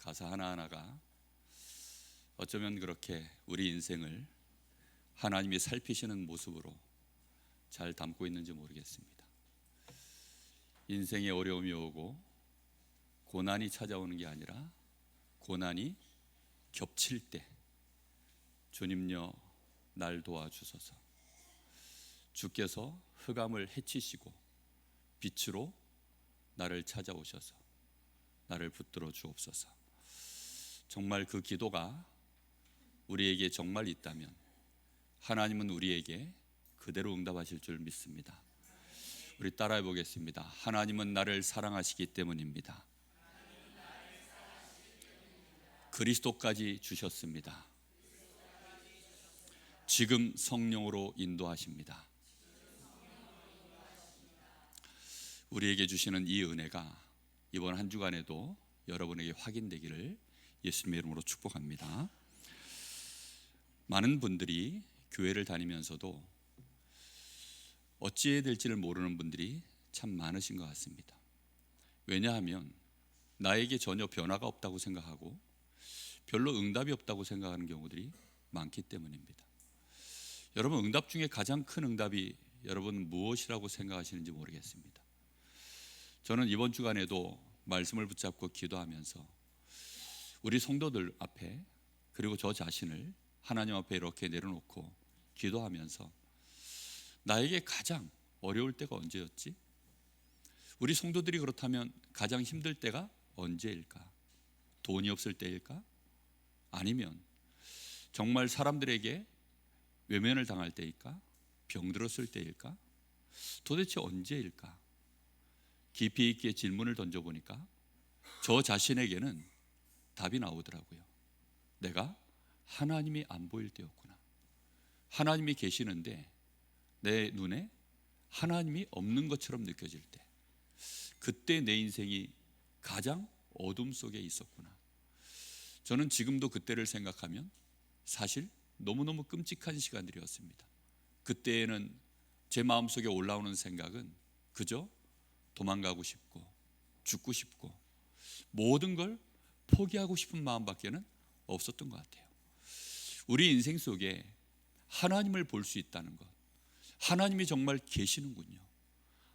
가사 하나하나가 어쩌면 그렇게 우리 인생을 하나님이 살피시는 모습으로 잘 담고 있는지 모르겠습니다. 인생에 어려움이 오고 고난이 찾아오는 게 아니라 고난이 겹칠 때 주님여 날 도와주소서, 주께서 흑암을 해치시고 빛으로 나를 찾아오셔서 나를 붙들어 주옵소서. 정말 그 기도가 우리에게 정말 있다면 하나님은 우리에게 그대로 응답하실 줄 믿습니다. 우리 따라해 보겠습니다. 하나님은 나를 사랑하시기 때문입니다. 그리스도까지 주셨습니다. 지금 성령으로 인도하십니다. 우리에게 주시는 이 은혜가 이번 한 주간에도 여러분에게 확인되기를 예수님의 이름으로 축복합니다. 많은 분들이 교회를 다니면서도 어찌해야 될지를 모르는 분들이 참 많으신 것 같습니다. 왜냐하면 나에게 전혀 변화가 없다고 생각하고 별로 응답이 없다고 생각하는 경우들이 많기 때문입니다. 여러분, 응답 중에 가장 큰 응답이 여러분 무엇이라고 생각하시는지 모르겠습니다. 저는 이번 주간에도 말씀을 붙잡고 기도하면서 우리 성도들 앞에 그리고 저 자신을 하나님 앞에 이렇게 내려놓고 기도하면서 나에게 가장 어려울 때가 언제였지? 우리 성도들이 그렇다면 가장 힘들 때가 언제일까? 돈이 없을 때일까? 아니면 정말 사람들에게 외면을 당할 때일까? 병들었을 때일까? 도대체 언제일까? 깊이 있게 질문을 던져보니까 저 자신에게는 답이 나오더라고요. 내가 하나님이 안 보일 때였구나. 하나님이 계시는데 내 눈에 하나님이 없는 것처럼 느껴질 때, 그때 내 인생이 가장 어둠 속에 있었구나. 저는 지금도 그때를 생각하면 사실 너무너무 끔찍한 시간들이었습니다. 그때에는 제 마음속에 올라오는 생각은 그저 도망가고 싶고 죽고 싶고 모든 걸 포기하고 싶은 마음밖에는 없었던 것 같아요. 우리 인생 속에 하나님을 볼 수 있다는 것, 하나님이 정말 계시는군요.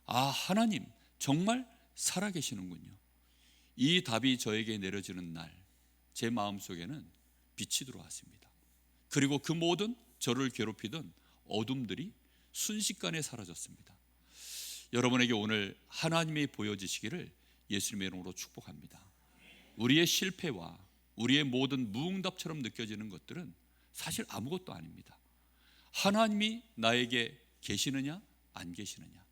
아, 하나님 정말 살아계시는군요. 이 답이 저에게 내려지는 날, 제 마음속에는 빛이 들어왔습니다. 그리고 그 모든 저를 괴롭히던 어둠들이 순식간에 사라졌습니다. 여러분에게 오늘 하나님이 보여지시기를 예수님의 이름으로 축복합니다. 우리의 실패와 우리의 모든 무응답처럼 느껴지는 것들은 사실 아무것도 아닙니다. 하나님이 나에게 계시느냐 안 계시느냐,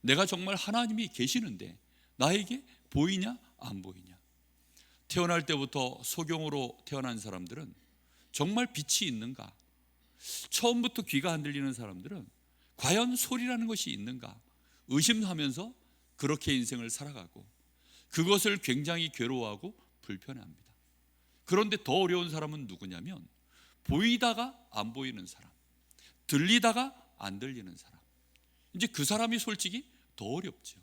내가 정말 하나님이 계시는데 나에게 보이냐 안 보이냐. 태어날 때부터 소경으로 태어난 사람들은 정말 빛이 있는가? 처음부터 귀가 안 들리는 사람들은 과연 소리라는 것이 있는가? 의심하면서 그렇게 인생을 살아가고 그것을 굉장히 괴로워하고 불편해합니다. 그런데 더 어려운 사람은 누구냐면 보이다가 안 보이는 사람, 들리다가 안 들리는 사람. 이제 그 사람이 솔직히 더 어렵죠.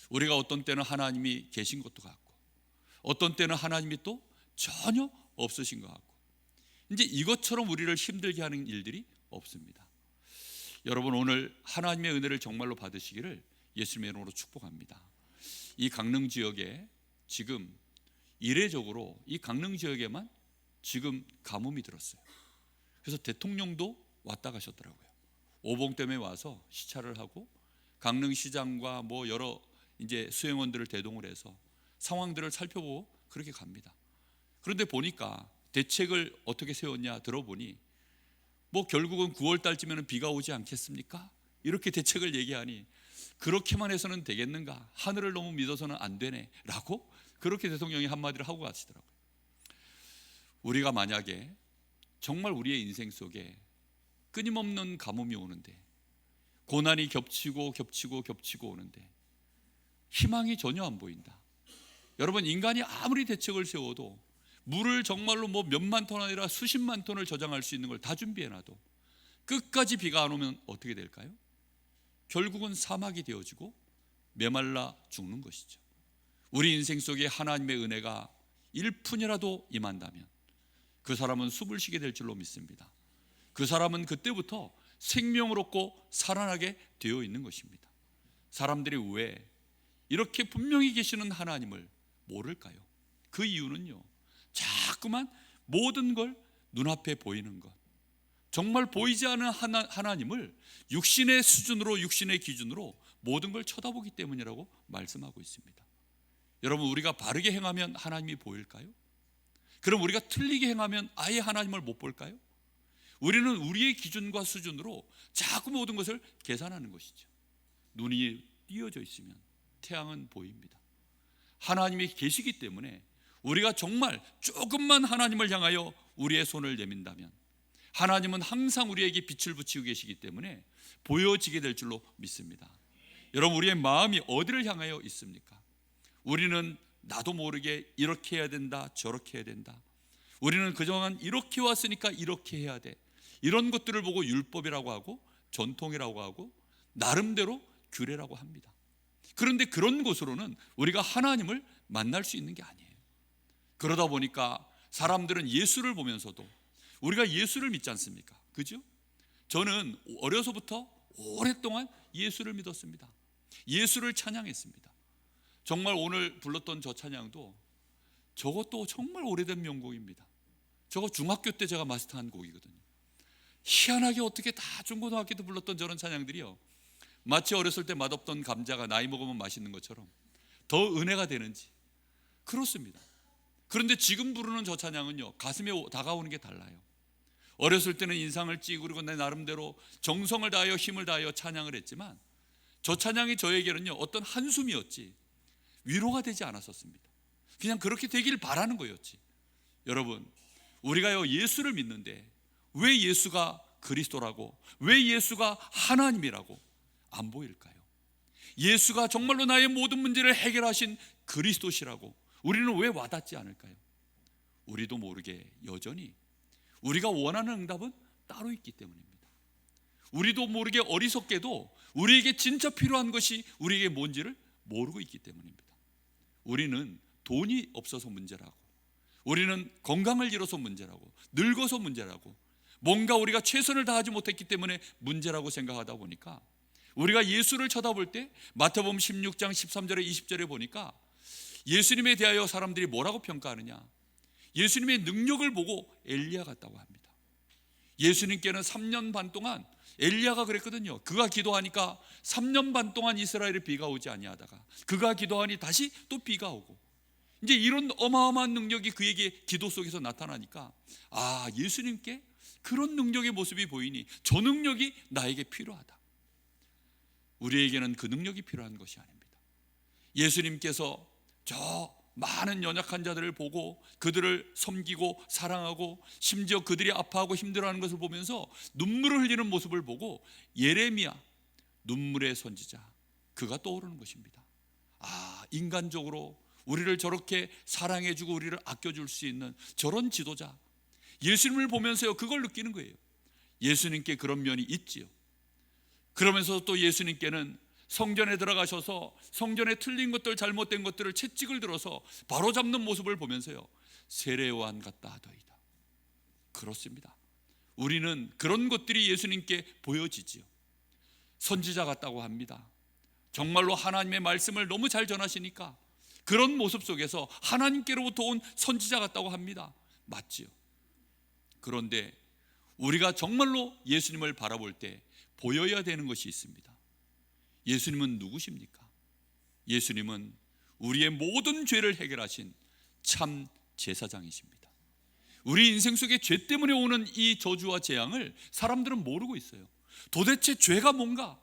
우리가 어떤 때는 하나님이 계신 것도 같고 어떤 때는 하나님이 또 전혀 없으신 것 같고, 이제 이것처럼 우리를 힘들게 하는 일들이 없습니다. 여러분, 오늘 하나님의 은혜를 정말로 받으시기를 예수님의 이름으로 축복합니다. 이 강릉 지역에 지금 이례적으로 이 강릉 지역에만 지금 가뭄이 들었어요. 그래서 대통령도 왔다 가셨더라고요. 오봉 때문에 와서 시찰을 하고 강릉시장과 뭐 여러 이제 수행원들을 대동을 해서 상황들을 살펴보고 그렇게 갑니다. 그런데 보니까 대책을 어떻게 세웠냐 들어보니 뭐 결국은 9월 달쯤에는 비가 오지 않겠습니까? 이렇게 대책을 얘기하니 그렇게만 해서는 되겠는가? 하늘을 너무 믿어서는 안 되네 라고 그렇게 대통령이 한마디를 하고 가시더라고요. 우리가 만약에 정말 우리의 인생 속에 끊임없는 가뭄이 오는데, 고난이 겹치고 오는데 희망이 전혀 안 보인다. 여러분, 인간이 아무리 대책을 세워도 물을 정말로 뭐 몇만 톤 아니라 수십만 톤을 저장할 수 있는 걸 다 준비해놔도 끝까지 비가 안 오면 어떻게 될까요? 결국은 사막이 되어지고 메말라 죽는 것이죠. 우리 인생 속에 하나님의 은혜가 1푼이라도 임한다면 그 사람은 숨을 쉬게 될 줄로 믿습니다. 그 사람은 그때부터 생명을 얻고 살아나게 되어 있는 것입니다. 사람들이 왜 이렇게 분명히 계시는 하나님을 모를까요? 그 이유는요, 자꾸만 모든 걸 눈앞에 보이는 것, 정말 보이지 않는 하나님을 육신의 수준으로, 육신의 기준으로 모든 걸 쳐다보기 때문이라고 말씀하고 있습니다. 여러분, 우리가 바르게 행하면 하나님이 보일까요? 그럼 우리가 틀리게 행하면 아예 하나님을 못 볼까요? 우리는 우리의 기준과 수준으로 자꾸 모든 것을 계산하는 것이죠. 눈이 띄어져 있으면 태양은 보입니다. 하나님이 계시기 때문에 우리가 정말 조금만 하나님을 향하여 우리의 손을 내민다면 하나님은 항상 우리에게 빛을 비치고 계시기 때문에 보여지게 될 줄로 믿습니다. 여러분, 우리의 마음이 어디를 향하여 있습니까? 우리는 나도 모르게 이렇게 해야 된다, 저렇게 해야 된다. 우리는 그동안 이렇게 왔으니까 이렇게 해야 돼. 이런 것들을 보고 율법이라고 하고 전통이라고 하고 나름대로 규례라고 합니다. 그런데 그런 곳으로는 우리가 하나님을 만날 수 있는 게 아니에요. 그러다 보니까 사람들은 예수를 보면서도 우리가 예수를 믿지 않습니까? 그죠? 저는 어려서부터 오랫동안 예수를 믿었습니다. 예수를 찬양했습니다. 정말 오늘 불렀던 저 찬양도 저것도 정말 오래된 명곡입니다. 저거 중학교 때 제가 마스터한 곡이거든요. 희한하게 어떻게 다 중고등학교 때 불렀던 저런 찬양들이요, 마치 어렸을 때 맛없던 감자가 나이 먹으면 맛있는 것처럼 더 은혜가 되는지 그렇습니다. 그런데 지금 부르는 저 찬양은요, 가슴에 다가오는 게 달라요. 어렸을 때는 인상을 찌그리고 내 나름대로 정성을 다하여 힘을 다하여 찬양을 했지만 저 찬양이 저에게는요, 어떤 한숨이었지 위로가 되지 않았었습니다. 그냥 그렇게 되길 바라는 거였지. 여러분, 우리가요 예수를 믿는데 왜 예수가 그리스도라고, 왜 예수가 하나님이라고 안 보일까요? 예수가 정말로 나의 모든 문제를 해결하신 그리스도시라고 우리는 왜 와닿지 않을까요? 우리도 모르게 여전히 우리가 원하는 응답은 따로 있기 때문입니다. 우리도 모르게 어리석게도 우리에게 진짜 필요한 것이 우리에게 뭔지를 모르고 있기 때문입니다. 우리는 돈이 없어서 문제라고, 우리는 건강을 잃어서 문제라고, 늙어서 문제라고, 뭔가 우리가 최선을 다하지 못했기 때문에 문제라고 생각하다 보니까 우리가 예수를 쳐다볼 때 마태복음 16장 13절에 20절에 보니까 예수님에 대하여 사람들이 뭐라고 평가하느냐, 예수님의 능력을 보고 엘리야 같다고 합니다. 예수님께는 3년 반 동안, 엘리야가 그랬거든요. 그가 기도하니까 3년 반 동안 이스라엘에 비가 오지 아니하다가 그가 기도하니 다시 또 비가 오고, 이제 이런 어마어마한 능력이 그에게 기도 속에서 나타나니까 아, 예수님께 그런 능력의 모습이 보이니 저 능력이 나에게 필요하다. 우리에게는 그 능력이 필요한 것이 아닙니다. 예수님께서 저 많은 연약한 자들을 보고 그들을 섬기고 사랑하고 심지어 그들이 아파하고 힘들어하는 것을 보면서 눈물을 흘리는 모습을 보고 예레미야, 눈물의 선지자, 그가 떠오르는 것입니다. 아, 인간적으로 우리를 저렇게 사랑해주고 우리를 아껴줄 수 있는 저런 지도자, 예수님을 보면서요 그걸 느끼는 거예요. 예수님께 그런 면이 있지요. 그러면서 또 예수님께는 성전에 들어가셔서 성전에 틀린 것들, 잘못된 것들을 채찍을 들어서 바로잡는 모습을 보면서요 세례 요한 같다 하더이다. 그렇습니다. 우리는 그런 것들이 예수님께 보여지지요. 선지자 같다고 합니다. 정말로 하나님의 말씀을 너무 잘 전하시니까 그런 모습 속에서 하나님께로부터 온 선지자 같다고 합니다. 맞지요. 그런데 우리가 정말로 예수님을 바라볼 때 보여야 되는 것이 있습니다. 예수님은 누구십니까? 예수님은 우리의 모든 죄를 해결하신 참 제사장이십니다. 우리 인생 속에 죄 때문에 오는 이 저주와 재앙을 사람들은 모르고 있어요. 도대체 죄가 뭔가?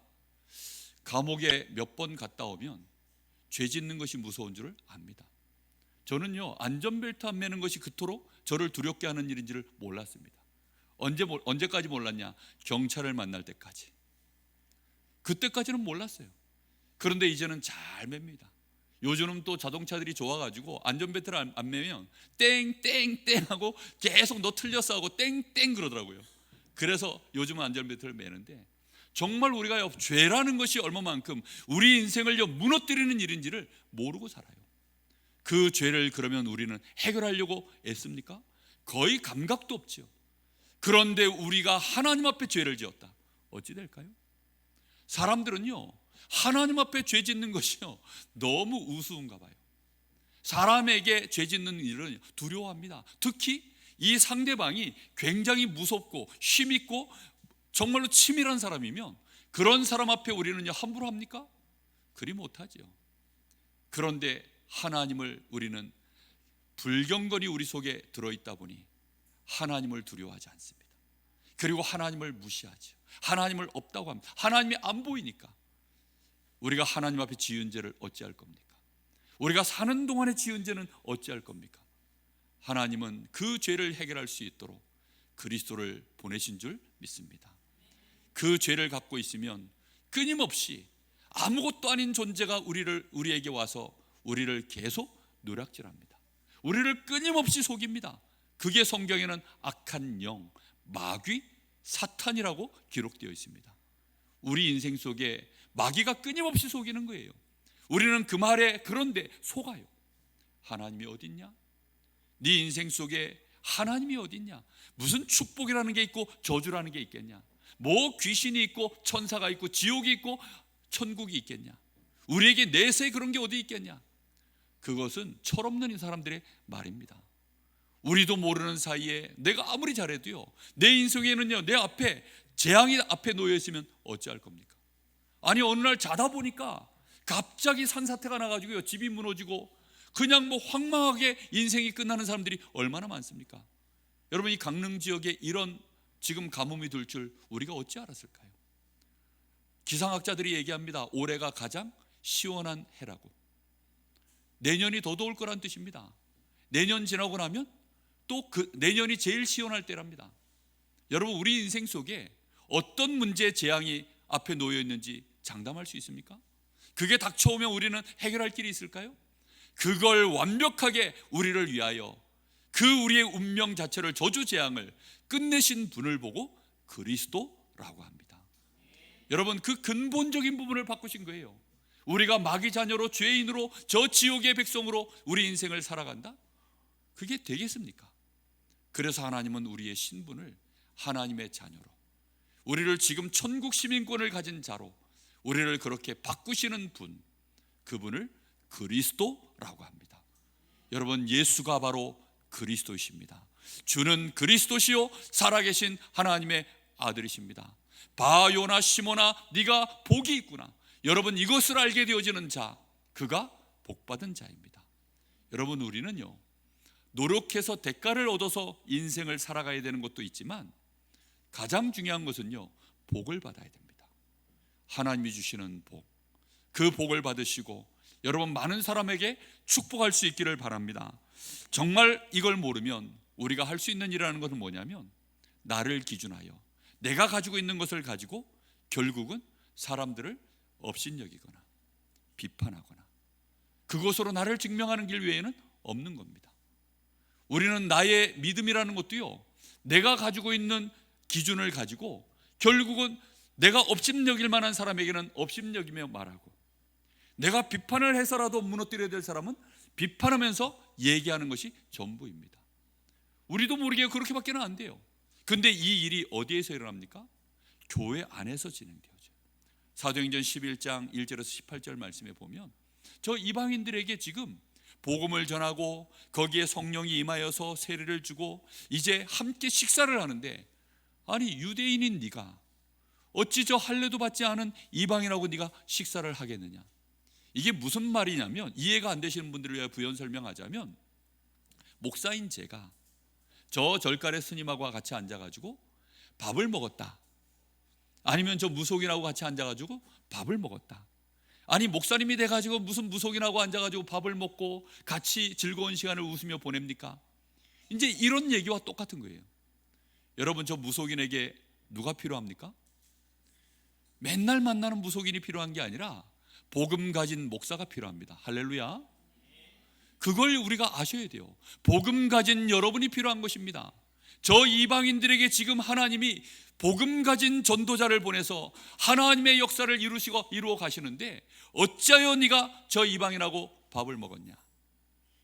감옥에 몇 번 갔다 오면 죄 짓는 것이 무서운 줄을 압니다. 저는요 안전벨트 안 매는 것이 그토록 저를 두렵게 하는 일인지를 몰랐습니다. 언제까지 몰랐냐? 경찰을 만날 때까지. 그때까지는 몰랐어요. 그런데 이제는 잘 맵니다. 요즘은 또 자동차들이 좋아가지고 안전벨트를 안 매면 땡땡땡 하고 계속 너 틀렸어 하고 땡땡 그러더라고요. 그래서 요즘은 안전벨트를 매는데 정말 우리가 죄라는 것이 얼마만큼 우리 인생을 무너뜨리는 일인지를 모르고 살아요. 그 죄를 그러면 우리는 해결하려고 애씁니까? 거의 감각도 없죠. 그런데 우리가 하나님 앞에 죄를 지었다. 어찌 될까요? 사람들은요, 하나님 앞에 죄 짓는 것이요 너무 우스운가 봐요. 사람에게 죄 짓는 일은 두려워합니다. 특히 이 상대방이 굉장히 무섭고 힘있고 정말로 치밀한 사람이면 그런 사람 앞에 우리는 함부로 합니까? 그리 못하죠. 그런데 하나님을 우리는 불경건이 우리 속에 들어있다 보니 하나님을 두려워하지 않습니다. 그리고 하나님을 무시하죠. 하나님을 없다고 합니다. 하나님이 안 보이니까. 우리가 하나님 앞에 지은 죄를 어찌할 겁니까? 우리가 사는 동안에 지은 죄는 어찌할 겁니까? 하나님은 그 죄를 해결할 수 있도록 그리스도를 보내신 줄 믿습니다. 그 죄를 갖고 있으면 끊임없이 아무것도 아닌 존재가 우리에게 와서 우리를 계속 노략질합니다. 우리를 끊임없이 속입니다. 그게 성경에는 악한 영, 마귀, 사탄이라고 기록되어 있습니다. 우리 인생 속에 마귀가 끊임없이 속이는 거예요. 우리는 그 말에 그런데 속아요. 하나님이 어딨냐? 네 인생 속에 하나님이 어딨냐? 무슨 축복이라는 게 있고 저주라는 게 있겠냐? 뭐 귀신이 있고 천사가 있고 지옥이 있고 천국이 있겠냐? 우리에게 내세 그런 게 어디 있겠냐? 그것은 철없는 이 사람들의 말입니다. 우리도 모르는 사이에 내가 아무리 잘해도요, 내 인생에는요, 내 앞에 재앙이 앞에 놓여 있으면 어찌할 겁니까? 아니 어느 날 자다 보니까 갑자기 산사태가 나가지고요, 집이 무너지고 그냥 뭐 황망하게 인생이 끝나는 사람들이 얼마나 많습니까? 여러분, 이 강릉 지역에 이런 지금 가뭄이 들 줄 우리가 어찌 알았을까요? 기상학자들이 얘기합니다. 올해가 가장 시원한 해라고. 내년이 더 더울 거란 뜻입니다. 내년 지나고 나면 또 그 내년이 제일 시원할 때랍니다. 여러분, 우리 인생 속에 어떤 문제 재앙이 앞에 놓여 있는지 장담할 수 있습니까? 그게 닥쳐오면 우리는 해결할 길이 있을까요? 그걸 완벽하게 우리를 위하여 그 우리의 운명 자체를 저주 재앙을 끝내신 분을 보고 그리스도라고 합니다. 여러분, 그 근본적인 부분을 바꾸신 거예요. 우리가 마귀 자녀로 죄인으로 저 지옥의 백성으로 우리 인생을 살아간다? 그게 되겠습니까? 그래서 하나님은 우리의 신분을 하나님의 자녀로, 우리를 지금 천국 시민권을 가진 자로 우리를 그렇게 바꾸시는 분, 그분을 그리스도라고 합니다. 여러분, 예수가 바로 그리스도이십니다. 주는 그리스도시요 살아계신 하나님의 아들이십니다. 바요나 시모나 네가 복이 있구나. 여러분, 이것을 알게 되어지는 자, 그가 복받은 자입니다. 여러분, 우리는요, 노력해서 대가를 얻어서 인생을 살아가야 되는 것도 있지만 가장 중요한 것은요, 복을 받아야 됩니다. 하나님이 주시는 복, 그 복을 받으시고 여러분, 많은 사람에게 축복할 수 있기를 바랍니다. 정말 이걸 모르면 우리가 할 수 있는 일이라는 것은 뭐냐면, 나를 기준하여 내가 가지고 있는 것을 가지고 결국은 사람들을 업신여기거나 비판하거나 그것으로 나를 증명하는 길 외에는 없는 겁니다. 우리는 나의 믿음이라는 것도요, 내가 가지고 있는 기준을 가지고 결국은 내가 업신여길 만한 사람에게는 업신여기며 말하고, 내가 비판을 해서라도 무너뜨려야 될 사람은 비판하면서 얘기하는 것이 전부입니다. 우리도 모르게 그렇게밖에 안 돼요. 근데 이 일이 어디에서 일어납니까? 교회 안에서 진행되어져요. 사도행전 11장 1절에서 18절 말씀에 보면 저 이방인들에게 지금 복음을 전하고 거기에 성령이 임하여서 세례를 주고 이제 함께 식사를 하는데, 아니 유대인인 네가 어찌 저 할례도 받지 않은 이방인하고 네가 식사를 하겠느냐? 이게 무슨 말이냐면, 이해가 안 되시는 분들을 위해 부연 설명하자면, 목사인 제가 저 절간의 스님하고 같이 앉아가지고 밥을 먹었다, 아니면 저 무속인하고 같이 앉아가지고 밥을 먹었다, 아니 목사님이 돼가지고 무슨 무속인하고 앉아가지고 밥을 먹고 같이 즐거운 시간을 웃으며 보냅니까? 이제 이런 얘기와 똑같은 거예요. 여러분, 저 무속인에게 누가 필요합니까? 맨날 만나는 무속인이 필요한 게 아니라 복음 가진 목사가 필요합니다. 할렐루야. 그걸 우리가 아셔야 돼요. 복음 가진 여러분이 필요한 것입니다. 저 이방인들에게 지금 하나님이 복음 가진 전도자를 보내서 하나님의 역사를 이루어 가시는데, 어찌하여 네가 저 이방인하고 밥을 먹었냐?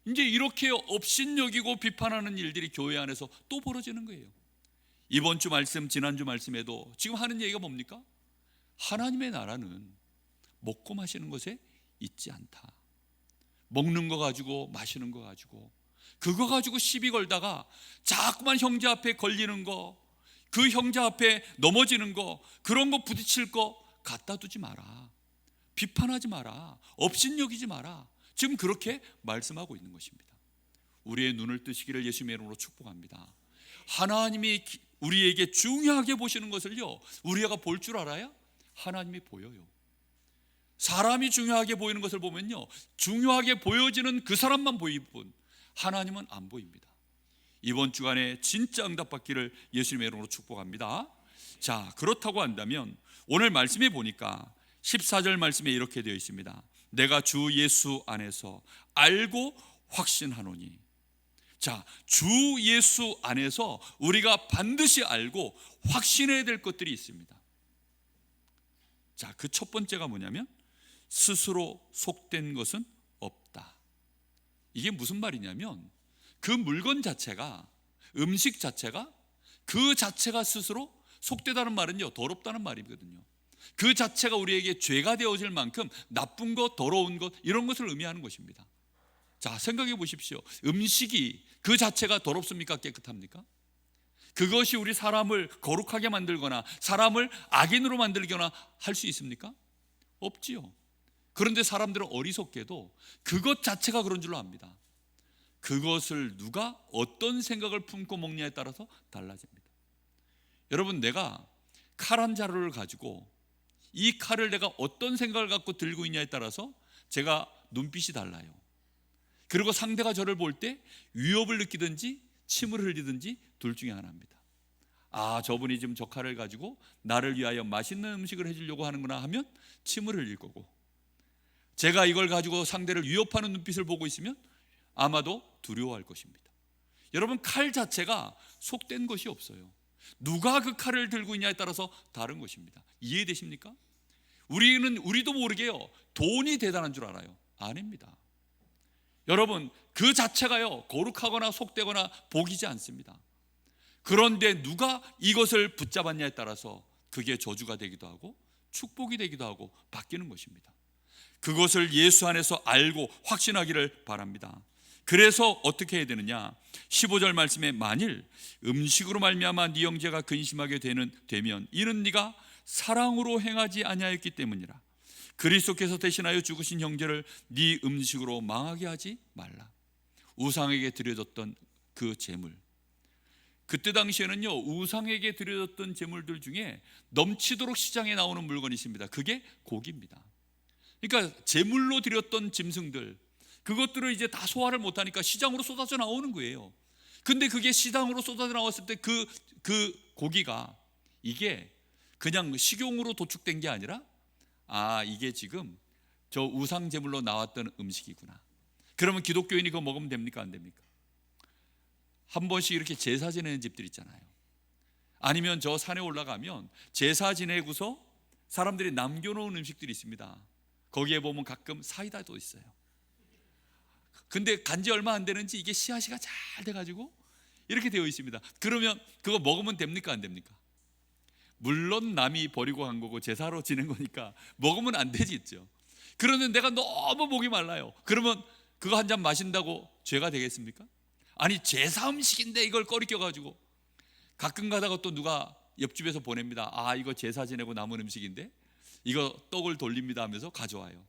이제 이렇게 업신여기고 비판하는 일들이 교회 안에서 또 벌어지는 거예요. 이번 주 말씀, 지난주 말씀에도 지금 하는 얘기가 뭡니까? 하나님의 나라는 먹고 마시는 것에 있지 않다. 먹는 거 가지고 마시는 거 가지고 그거 가지고 시비 걸다가 자꾸만 형제 앞에 걸리는 거, 그 형제 앞에 넘어지는 거, 그런 거 부딪힐 거 갖다 두지 마라. 비판하지 마라. 업신여기지 마라. 지금 그렇게 말씀하고 있는 것입니다. 우리의 눈을 뜨시기를 예수님의 이름으로 축복합니다. 하나님이 우리에게 중요하게 보시는 것을요, 우리가 볼 줄 알아야 하나님이 보여요. 사람이 중요하게 보이는 것을 보면요, 중요하게 보여지는 그 사람만 보일 뿐 하나님은 안 보입니다. 이번 주간에 진짜 응답받기를 예수님의 이름으로 축복합니다. 자, 그렇다고 한다면 오늘 말씀에 보니까 14절 말씀에 이렇게 되어 있습니다. 내가 주 예수 안에서 알고 확신하노니. 자, 주 예수 안에서 우리가 반드시 알고 확신해야 될 것들이 있습니다. 자, 그 첫 번째가 뭐냐면 스스로 속된 것은 없다. 이게 무슨 말이냐면 그 물건 자체가, 음식 자체가, 그 자체가 스스로 속되다는 말은요, 더럽다는 말이거든요. 그 자체가 우리에게 죄가 되어질 만큼 나쁜 것, 더러운 것, 이런 것을 의미하는 것입니다. 자, 생각해 보십시오. 음식이 그 자체가 더럽습니까? 깨끗합니까? 그것이 우리 사람을 거룩하게 만들거나 사람을 악인으로 만들거나 할 수 있습니까? 없지요. 그런데 사람들은 어리석게도 그것 자체가 그런 줄로 압니다. 그것을 누가 어떤 생각을 품고 먹냐에 따라서 달라집니다. 여러분, 내가 칼 한 자루를 가지고 이 칼을 내가 어떤 생각을 갖고 들고 있냐에 따라서 제가 눈빛이 달라요. 그리고 상대가 저를 볼 때 위협을 느끼든지 침을 흘리든지 둘 중에 하나입니다. 아, 저분이 지금 저 칼을 가지고 나를 위하여 맛있는 음식을 해주려고 하는구나 하면 침을 흘릴 거고, 제가 이걸 가지고 상대를 위협하는 눈빛을 보고 있으면 아마도 두려워할 것입니다. 여러분, 칼 자체가 속된 것이 없어요. 누가 그 칼을 들고 있냐에 따라서 다른 것입니다. 이해되십니까? 우리도 모르게요, 돈이 대단한 줄 알아요. 아닙니다. 여러분, 그 자체가요, 거룩하거나 속되거나 복이지 않습니다. 그런데 누가 이것을 붙잡았냐에 따라서 그게 저주가 되기도 하고 축복이 되기도 하고 바뀌는 것입니다. 그것을 예수 안에서 알고 확신하기를 바랍니다. 그래서 어떻게 해야 되느냐? 15절 말씀에 만일 음식으로 말미암아 네 형제가 근심하게 되면 이는 네가 사랑으로 행하지 아니하였기 때문이라. 그리스도께서 대신하여 죽으신 형제를 네 음식으로 망하게 하지 말라. 우상에게 드려졌던 그 제물, 그때 당시에는요, 우상에게 드려졌던 제물들 중에 넘치도록 시장에 나오는 물건이 있습니다. 그게 고기입니다. 그러니까 제물로 드렸던 짐승들, 그것들을 이제 다 소화를 못하니까 시장으로 쏟아져 나오는 거예요. 근데 그게 시장으로 쏟아져 나왔을 때 그 고기가 이게 그냥 식용으로 도축된 게 아니라, 아, 이게 지금 저 우상 제물로 나왔던 음식이구나. 그러면 기독교인이 그거 먹으면 됩니까? 안 됩니까? 한 번씩 이렇게 제사 지내는 집들 있잖아요. 아니면 저 산에 올라가면 제사 지내고서 사람들이 남겨놓은 음식들이 있습니다. 거기에 보면 가끔 사이다도 있어요. 근데 간지 얼마 안 되는지 이게 씨앗이가 잘 돼가지고 이렇게 되어 있습니다. 그러면 그거 먹으면 됩니까? 안 됩니까? 물론 남이 버리고 간 거고 제사로 지낸 거니까 먹으면 안 되지 있죠. 그러면 내가 너무 목이 말라요. 그러면 그거 한 잔 마신다고 죄가 되겠습니까? 아니, 제사 음식인데 이걸 꺼리껴가지고 가끔 가다가 또 누가 옆집에서 보냅니다. 아, 이거 제사 지내고 남은 음식인데 이거 떡을 돌립니다 하면서 가져와요.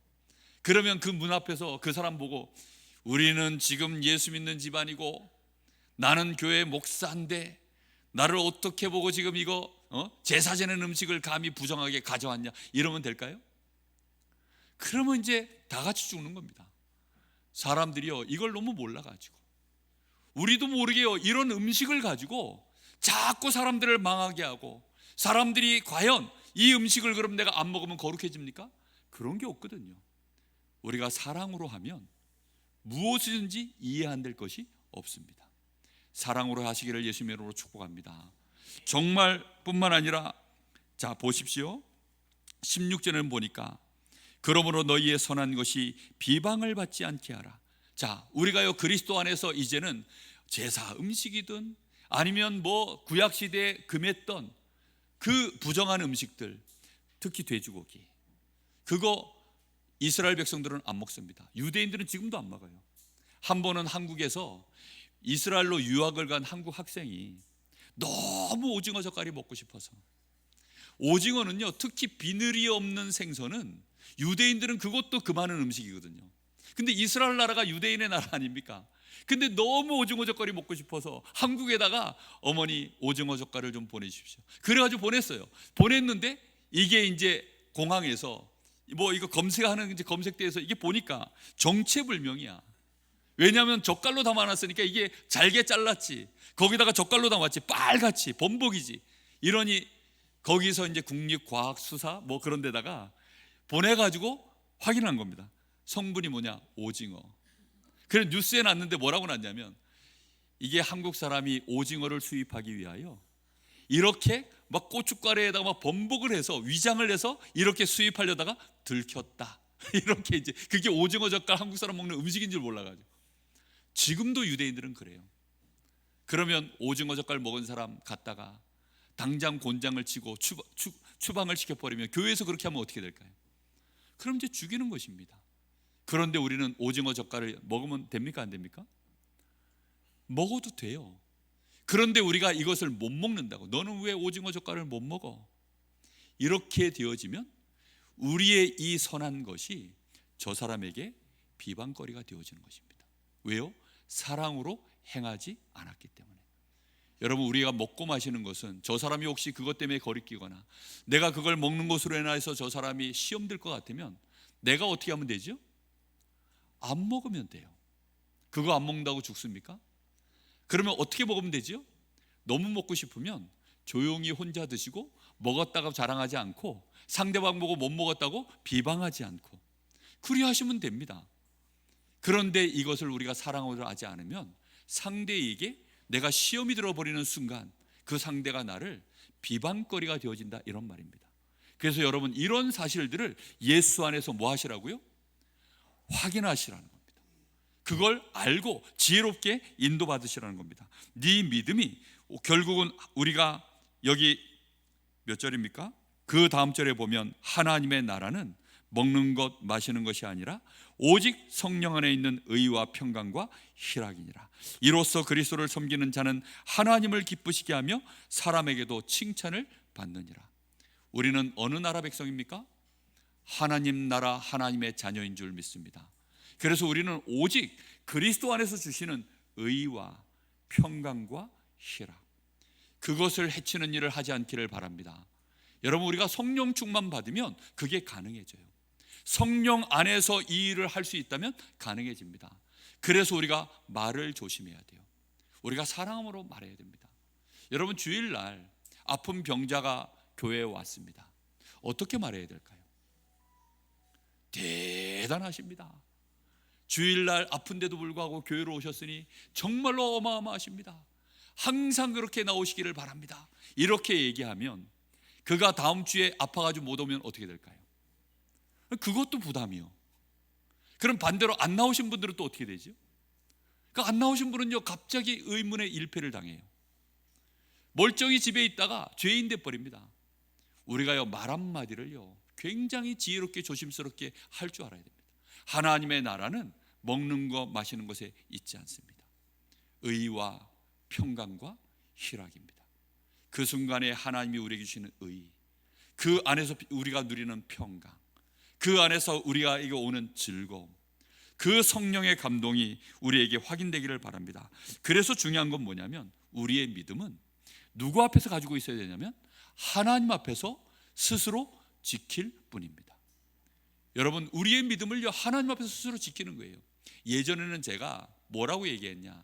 그러면 그 문 앞에서 그 사람 보고, 우리는 지금 예수 믿는 집안이고 나는 교회 목사인데 나를 어떻게 보고 지금 이거 제사 지내는 음식을 감히 부정하게 가져왔냐, 이러면 될까요? 그러면 이제 다 같이 죽는 겁니다. 사람들이요, 이걸 너무 몰라가지고 우리도 모르게요, 이런 음식을 가지고 자꾸 사람들을 망하게 하고, 사람들이 과연 이 음식을 그럼 내가 안 먹으면 거룩해집니까? 그런 게 없거든요. 우리가 사랑으로 하면 무엇이든지 이해 안 될 것이 없습니다. 사랑으로 하시기를 예수님의 이름으로 축복합니다. 정말 뿐만 아니라, 자 보십시오, 16절에는 보니까 그러므로 너희의 선한 것이 비방을 받지 않게 하라. 자, 우리가요 그리스도 안에서 이제는 제사 음식이든 아니면 뭐 구약 시대에 금했던 그 부정한 음식들, 특히 돼지고기, 그거 이스라엘 백성들은 안 먹습니다. 유대인들은 지금도 안 먹어요. 한 번은 한국에서 이스라엘로 유학을 간 한국 학생이 너무 오징어 젓갈이 먹고 싶어서, 오징어는요 특히 비늘이 없는 생선은 유대인들은 그것도 금하는 음식이거든요. 근데 이스라엘 나라가 유대인의 나라 아닙니까? 근데 너무 오징어 젓갈이 먹고 싶어서 한국에다가 어머니 오징어 젓갈을 좀 보내주십시오. 그래가지고 보냈어요. 보냈는데 이게 이제 공항에서 뭐 이거 검색하는 이제 검색대에서 이게 보니까 정체불명이야. 왜냐하면 젓갈로 담아놨으니까 이게 잘게 잘랐지, 거기다가 젓갈로 담았지, 빨갛지, 범벅이지. 이러니 거기서 이제 국립과학수사 뭐 그런 데다가 보내가지고 확인한 겁니다. 성분이 뭐냐? 오징어. 그래서 뉴스에 났는데 뭐라고 났냐면, 이게 한국 사람이 오징어를 수입하기 위하여 이렇게 막 고춧가루에다가 막 범벅을 해서 위장을 해서 이렇게 수입하려다가 들켰다. 이렇게 이제 그게 오징어 젓갈 한국 사람 먹는 음식인 줄 몰라가지고. 지금도 유대인들은 그래요. 그러면 오징어 젓갈 먹은 사람 갔다가 당장 곤장을 치고 추방을 시켜버리면, 교회에서 그렇게 하면 어떻게 될까요? 그럼 이제 죽이는 것입니다. 그런데 우리는 오징어 젓갈을 먹으면 됩니까? 안 됩니까? 먹어도 돼요. 그런데 우리가 이것을 못 먹는다고, 너는 왜 오징어 젓갈을 못 먹어? 이렇게 되어지면 우리의 이 선한 것이 저 사람에게 비방거리가 되어지는 것입니다. 왜요? 사랑으로 행하지 않았기 때문에. 여러분, 우리가 먹고 마시는 것은 저 사람이 혹시 그것 때문에 거리끼거나 내가 그걸 먹는 것으로 인해서 저 사람이 시험 들 것 같으면 내가 어떻게 하면 되죠? 안 먹으면 돼요. 그거 안 먹는다고 죽습니까? 그러면 어떻게 먹으면 되죠? 너무 먹고 싶으면 조용히 혼자 드시고 먹었다고 자랑하지 않고 상대방 보고 못 먹었다고 비방하지 않고 그리하시면 됩니다. 그런데 이것을 우리가 사랑으로 하지 않으면 상대에게 내가 시험이 들어버리는 순간 그 상대가 나를 비방거리가 되어진다, 이런 말입니다. 그래서 여러분, 이런 사실들을 예수 안에서 뭐 하시라고요? 확인하시라는 겁니다. 그걸 알고 지혜롭게 인도받으시라는 겁니다. 네 믿음이 결국은 우리가 여기 몇 절입니까? 그 다음 절에 보면 하나님의 나라는 먹는 것 마시는 것이 아니라 오직 성령 안에 있는 의와 평강과 희락이니라. 이로써 그리스도를 섬기는 자는 하나님을 기쁘시게 하며 사람에게도 칭찬을 받느니라. 우리는 어느 나라 백성입니까? 하나님 나라 하나님의 자녀인 줄 믿습니다. 그래서 우리는 오직 그리스도 안에서 주시는 의와 평강과 희락, 그것을 해치는 일을 하지 않기를 바랍니다. 여러분, 우리가 성령 충만 받으면 그게 가능해져요. 성령 안에서 이 일을 할 수 있다면 가능해집니다. 그래서 우리가 말을 조심해야 돼요. 우리가 사랑으로 말해야 됩니다. 여러분, 주일날 아픈 병자가 교회에 왔습니다. 어떻게 말해야 될까요? 대단하십니다. 주일날 아픈데도 불구하고 교회로 오셨으니 정말로 어마어마하십니다. 항상 그렇게 나오시기를 바랍니다. 이렇게 얘기하면 그가 다음 주에 아파가지고 못 오면 어떻게 될까요? 그것도 부담이요. 그럼 반대로 안 나오신 분들은 또 어떻게 되죠? 그러니까 안 나오신 분은요, 갑자기 의문의 일패를 당해요. 멀쩡히 집에 있다가 죄인 돼버립니다. 우리가요, 말 한마디를요 굉장히 지혜롭게 조심스럽게 할 줄 알아야 됩니다. 하나님의 나라는 먹는 것 마시는 것에 있지 않습니다. 의와 평강과 희락입니다. 그 순간에 하나님이 우리에게 주시는 의, 그 안에서 우리가 누리는 평강, 그 안에서 우리가 이거 오는 즐거움, 그 성령의 감동이 우리에게 확인되기를 바랍니다. 그래서 중요한 건 뭐냐면, 우리의 믿음은 누구 앞에서 가지고 있어야 되냐면 하나님 앞에서 스스로 지킬 뿐입니다. 여러분, 우리의 믿음을요 하나님 앞에서 스스로 지키는 거예요. 예전에는 제가 뭐라고 얘기했냐,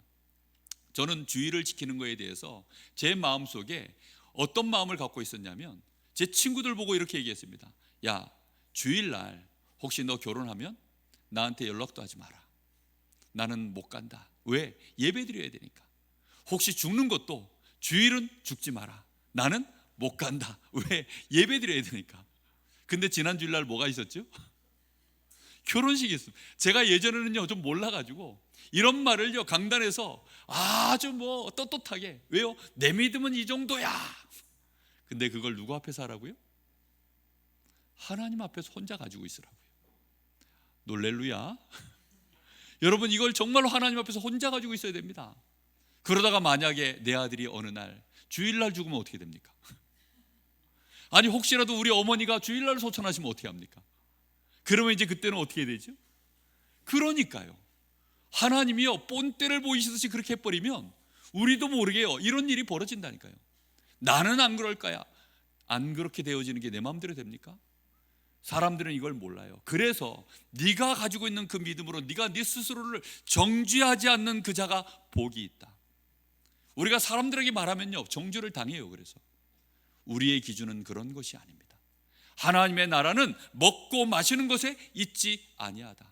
저는 주의를 지키는 거에 대해서 제 마음속에 어떤 마음을 갖고 있었냐면, 제 친구들 보고 이렇게 얘기했습니다. 야, 주일날 혹시 너 결혼하면 나한테 연락도 하지 마라. 나는 못 간다. 왜? 예배 드려야 되니까. 혹시 죽는 것도 주일은 죽지 마라. 나는 못 간다. 왜? 예배 드려야 되니까. 근데 지난 주일날 뭐가 있었죠? 결혼식이 있습니다. 제가 예전에는요 좀 몰라가지고 이런 말을요 강단에서 아주 뭐 떳떳하게, 왜요? 내 믿음은 이 정도야. 근데 그걸 누구 앞에서 하라고요? 하나님 앞에서 혼자 가지고 있으라고요. 놀렐루야. 여러분, 이걸 정말로 하나님 앞에서 혼자 가지고 있어야 됩니다. 그러다가 만약에 내 아들이 어느 날 주일날 죽으면 어떻게 됩니까? 아니 혹시라도 우리 어머니가 주일날 소천하시면 어떻게 합니까? 그러면 이제 그때는 어떻게 되죠? 그러니까요, 하나님이요 본때를 보이시듯이 그렇게 해버리면 우리도 모르게요 이런 일이 벌어진다니까요. 나는 안 그럴 거야. 안 그렇게 되어지는 게 내 마음대로 됩니까? 사람들은 이걸 몰라요. 그래서 네가 가지고 있는 그 믿음으로 네가 네 스스로를 정죄하지 않는 그 자가 복이 있다. 우리가 사람들에게 말하면요 정죄를 당해요. 그래서 우리의 기준은 그런 것이 아닙니다. 하나님의 나라는 먹고 마시는 것에 있지 아니하다.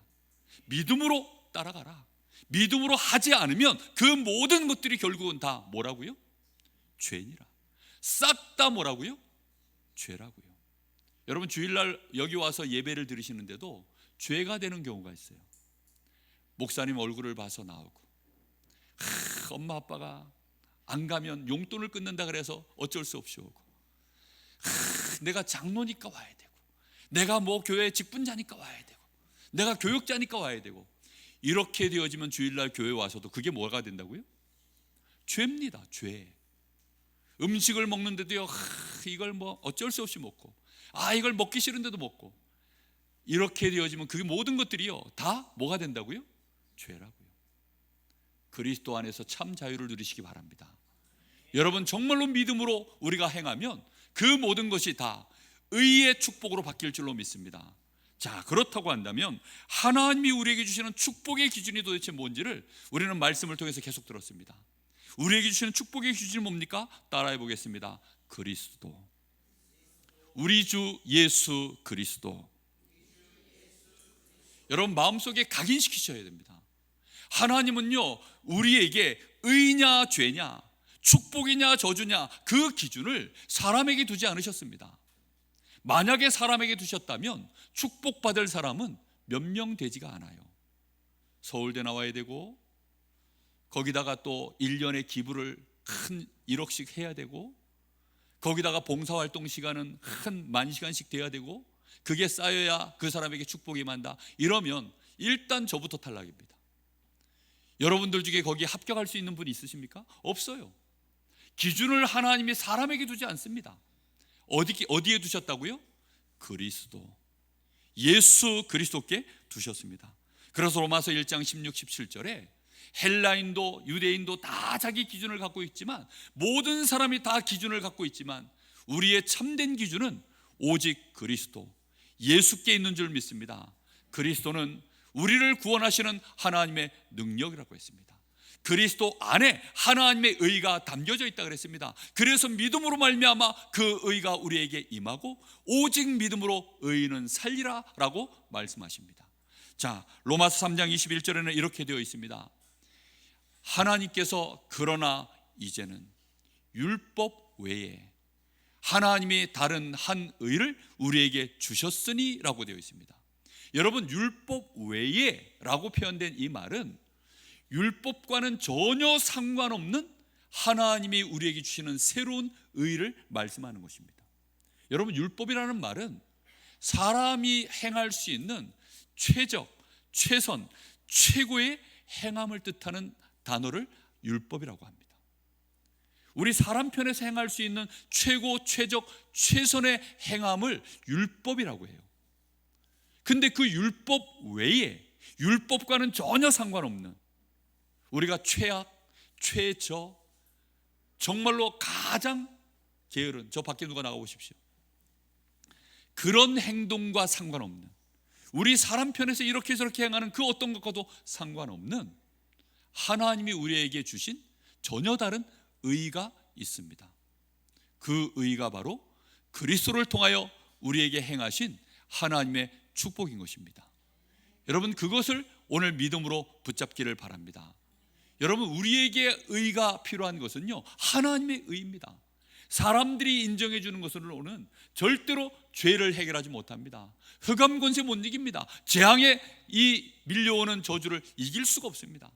믿음으로 따라가라. 믿음으로 하지 않으면 그 모든 것들이 결국은 다 뭐라고요? 죄니라. 싹 다 뭐라고요? 죄라고요. 여러분, 주일날 여기 와서 예배를 드리시는데도 죄가 되는 경우가 있어요. 목사님 얼굴을 봐서 나오고, 엄마 아빠가 안 가면 용돈을 끊는다 그래서 어쩔 수 없이 오고, 내가 장로니까 와야 되고, 내가 뭐 교회 직분자니까 와야 되고, 내가 교육자니까 와야 되고, 이렇게 되어지면 주일날 교회 와서도 그게 뭐가 된다고요? 죄입니다. 죄. 음식을 먹는데도요 이걸 뭐 어쩔 수 없이 먹고, 이걸 먹기 싫은데도 먹고, 이렇게 되어지면 그 모든 것들이요 다 뭐가 된다고요? 죄라고요. 그리스도 안에서 참 자유를 누리시기 바랍니다. 여러분, 정말로 믿음으로 우리가 행하면 그 모든 것이 다 의의 축복으로 바뀔 줄로 믿습니다. 자, 그렇다고 한다면 하나님이 우리에게 주시는 축복의 기준이 도대체 뭔지를 우리는 말씀을 통해서 계속 들었습니다. 우리에게 주시는 축복의 기준이 뭡니까? 따라해 보겠습니다. 그리스도, 우리 주 예수 그리스도. 여러분, 마음속에 각인시키셔야 됩니다. 하나님은요 우리에게 의냐 죄냐, 축복이냐 저주냐, 그 기준을 사람에게 두지 않으셨습니다. 만약에 사람에게 두셨다면 축복받을 사람은 몇 명 되지가 않아요. 서울대 나와야 되고, 거기다가 또 1년에 기부를 한 1억씩 해야 되고, 거기다가 봉사활동 시간은 한 10,000시간씩 돼야 되고, 그게 쌓여야 그 사람에게 축복이 만다. 이러면 일단 저부터 탈락입니다. 여러분들 중에 거기에 합격할 수 있는 분이 있으십니까? 없어요. 기준을 하나님이 사람에게 두지 않습니다. 어디에 두셨다고요? 그리스도, 예수 그리스도께 두셨습니다. 그래서 로마서 1장 16, 17절에 헬라인도 유대인도 다 자기 기준을 갖고 있지만, 모든 사람이 다 기준을 갖고 있지만 우리의 참된 기준은 오직 그리스도, 예수께 있는 줄 믿습니다. 그리스도는 우리를 구원하시는 하나님의 능력이라고 했습니다. 그리스도 안에 하나님의 의가 담겨져 있다 그랬습니다. 그래서 믿음으로 말미암아 그 의가 우리에게 임하고, 오직 믿음으로 의인은 살리라 라고 말씀하십니다. 자, 로마서 3장 21절에는 이렇게 되어 있습니다. 하나님께서 그러나 이제는 율법 외에 하나님이 다른 한 의를 우리에게 주셨으니 라고 되어 있습니다. 여러분, 율법 외에 라고 표현된 이 말은 율법과는 전혀 상관없는 하나님이 우리에게 주시는 새로운 의를 말씀하는 것입니다. 여러분, 율법이라는 말은 사람이 행할 수 있는 최적, 최선, 최고의 행함을 뜻하는 단어를 율법이라고 합니다. 우리 사람 편에서 행할 수 있는 최고, 최적, 최선의 행함을 율법이라고 해요. 근데 그 율법 외에, 율법과는 전혀 상관없는, 우리가 최악, 최저, 정말로 가장 게으른, 저 밖에 누가 나가보십시오. 그런 행동과 상관없는, 우리 사람 편에서 이렇게 저렇게 행하는 그 어떤 것과도 상관없는 하나님이 우리에게 주신 전혀 다른 의가 있습니다. 그 의가 바로 그리스도를 통하여 우리에게 행하신 하나님의 축복인 것입니다. 여러분, 그것을 오늘 믿음으로 붙잡기를 바랍니다. 여러분, 우리에게 의가 필요한 것은요 하나님의 의입니다. 사람들이 인정해 주는 것으로는 절대로 죄를 해결하지 못합니다. 흑암 권세 못 이깁니다. 재앙에 이 밀려오는 저주를 이길 수가 없습니다.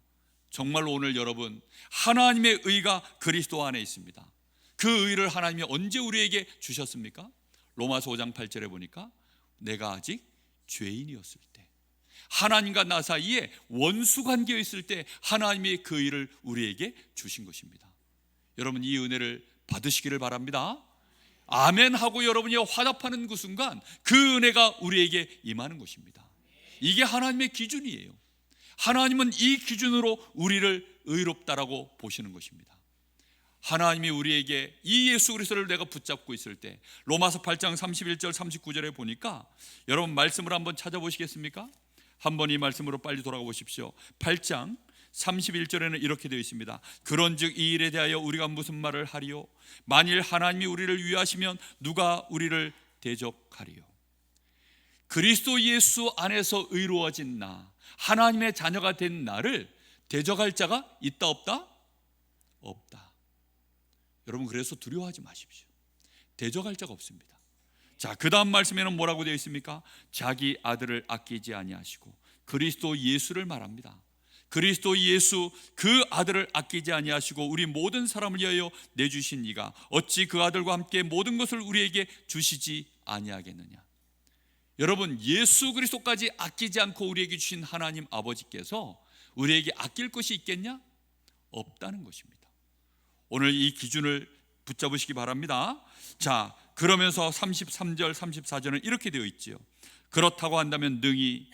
정말로 오늘 여러분, 하나님의 의가 그리스도 안에 있습니다. 그 의를 하나님이 언제 우리에게 주셨습니까? 로마서 5장 8절에 보니까 내가 아직 죄인이었을 때, 하나님과 나 사이에 원수 관계에 있을 때 하나님이 그 의를 우리에게 주신 것입니다. 여러분, 이 은혜를 받으시기를 바랍니다. 아멘 하고 여러분이 화답하는 그 순간 그 은혜가 우리에게 임하는 것입니다. 이게 하나님의 기준이에요. 하나님은 이 기준으로 우리를 의롭다라고 보시는 것입니다. 하나님이 우리에게 이 예수 그리스도를 내가 붙잡고 있을 때, 로마서 8장 31절 39절에 보니까, 여러분 말씀을 한번 찾아보시겠습니까? 한번 이 말씀으로 빨리 돌아가 보십시오. 8장 31절에는 이렇게 되어 있습니다. 그런즉 이 일에 대하여 우리가 무슨 말을 하리요? 만일 하나님이 우리를 위하시면 누가 우리를 대적하리요? 그리스도 예수 안에서 의로워진 나, 하나님의 자녀가 된 나를 대적할 자가 있다 없다? 없다. 여러분, 그래서 두려워하지 마십시오. 대적할 자가 없습니다. 자, 그 다음 말씀에는 뭐라고 되어 있습니까? 자기 아들을 아끼지 아니하시고, 그리스도 예수를 말합니다. 그리스도 예수 그 아들을 아끼지 아니하시고 우리 모든 사람을 위하여 내주신 이가 어찌 그 아들과 함께 모든 것을 우리에게 주시지 아니하겠느냐. 여러분, 예수 그리스도까지 아끼지 않고 우리에게 주신 하나님 아버지께서 우리에게 아낄 것이 있겠냐? 없다는 것입니다. 오늘 이 기준을 붙잡으시기 바랍니다. 자, 그러면서 33절 34절은 이렇게 되어 있지요. 그렇다고 한다면 능히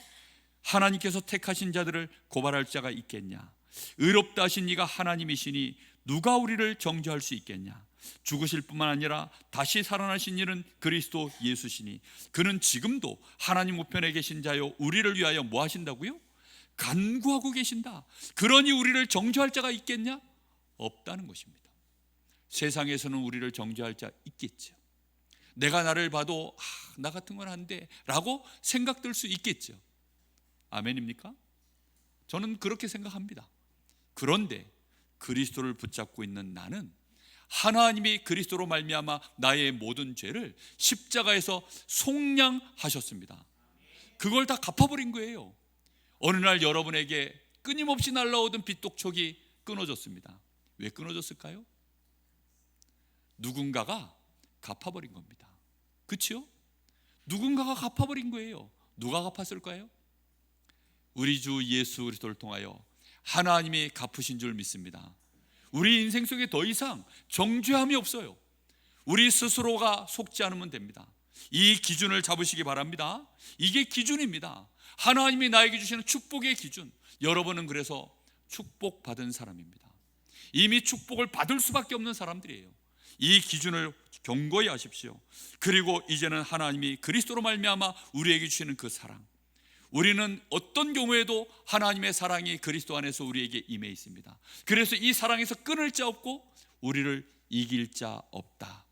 하나님께서 택하신 자들을 고발할 자가 있겠냐? 의롭다 하신 이가 하나님이시니 누가 우리를 정죄할 수 있겠냐? 죽으실 뿐만 아니라 다시 살아나신 이는 그리스도 예수시니 그는 지금도 하나님 우편에 계신 자요 우리를 위하여 뭐 하신다고요? 간구하고 계신다. 그러니 우리를 정죄할 자가 있겠냐? 없다는 것입니다. 세상에서는 우리를 정죄할 자 있겠죠. 내가 나를 봐도 나 같은 건 안 돼 라고 생각될 수 있겠죠. 아멘입니까? 저는 그렇게 생각합니다. 그런데 그리스도를 붙잡고 있는 나는 하나님이 그리스도로 말미암아 나의 모든 죄를 십자가에서 속량하셨습니다. 그걸 다 갚아버린 거예요. 어느 날 여러분에게 끊임없이 날라오던 빚독촉이 끊어졌습니다. 왜 끊어졌을까요? 누군가가 갚아버린 겁니다. 그렇죠? 누군가가 갚아버린 거예요. 누가 갚았을까요? 우리 주 예수 그리스도를 통하여 하나님이 갚으신 줄 믿습니다. 우리 인생 속에 더 이상 정죄함이 없어요. 우리 스스로가 속지 않으면 됩니다. 이 기준을 잡으시기 바랍니다. 이게 기준입니다. 하나님이 나에게 주시는 축복의 기준. 여러분은 그래서 축복받은 사람입니다. 이미 축복을 받을 수밖에 없는 사람들이에요. 이 기준을 경고히 하십시오. 그리고 이제는 하나님이 그리스도로 말미암아 우리에게 주시는 그 사랑, 우리는 어떤 경우에도 하나님의 사랑이 그리스도 안에서 우리에게 임해 있습니다. 그래서 이 사랑에서 끊을 자 없고 우리를 이길 자 없다.